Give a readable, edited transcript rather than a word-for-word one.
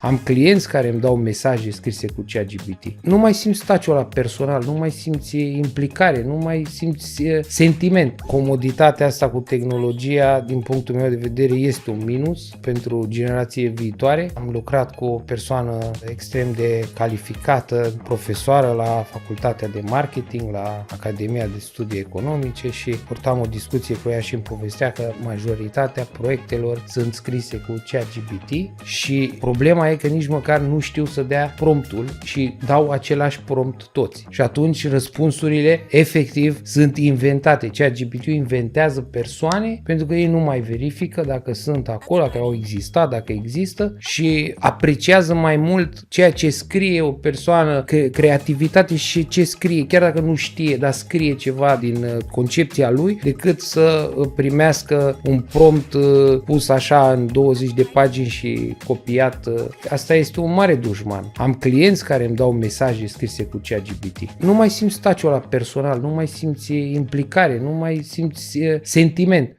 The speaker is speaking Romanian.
Am clienți care îmi dau mesaje scrise cu ChatGPT. Nu mai simți touch-ul ăla personal, nu mai simți implicare, nu mai simți sentiment. Comoditatea asta cu tehnologia, din punctul meu de vedere, este un minus pentru generație viitoare. Am lucrat cu o persoană extrem de calificată, profesoară la Facultatea de Marketing, la Academia de Studii Economice și purtam o discuție cu ea și îmi povestea că majoritatea proiectelor sunt scrise cu ChatGPT și problema e că nici măcar nu știu să dea promptul și dau același prompt toți. Și atunci răspunsurile efectiv sunt inventate. ChatGPT-ul inventează persoane pentru că ei nu mai verifică dacă sunt acolo, dacă au existat, dacă există și apreciază mai mult ceea ce scrie o persoană, creativitate și ce scrie, chiar dacă nu știe, dar scrie ceva din concepția lui, decât să primească un prompt pus așa în 20 de pagini și copiat. Asta este un mare dușman. Am clienți care îmi dau mesaje scrise cu ChatGPT. Nu mai simți touch-ul ăla personal, nu mai simți implicare, nu mai simți sentiment.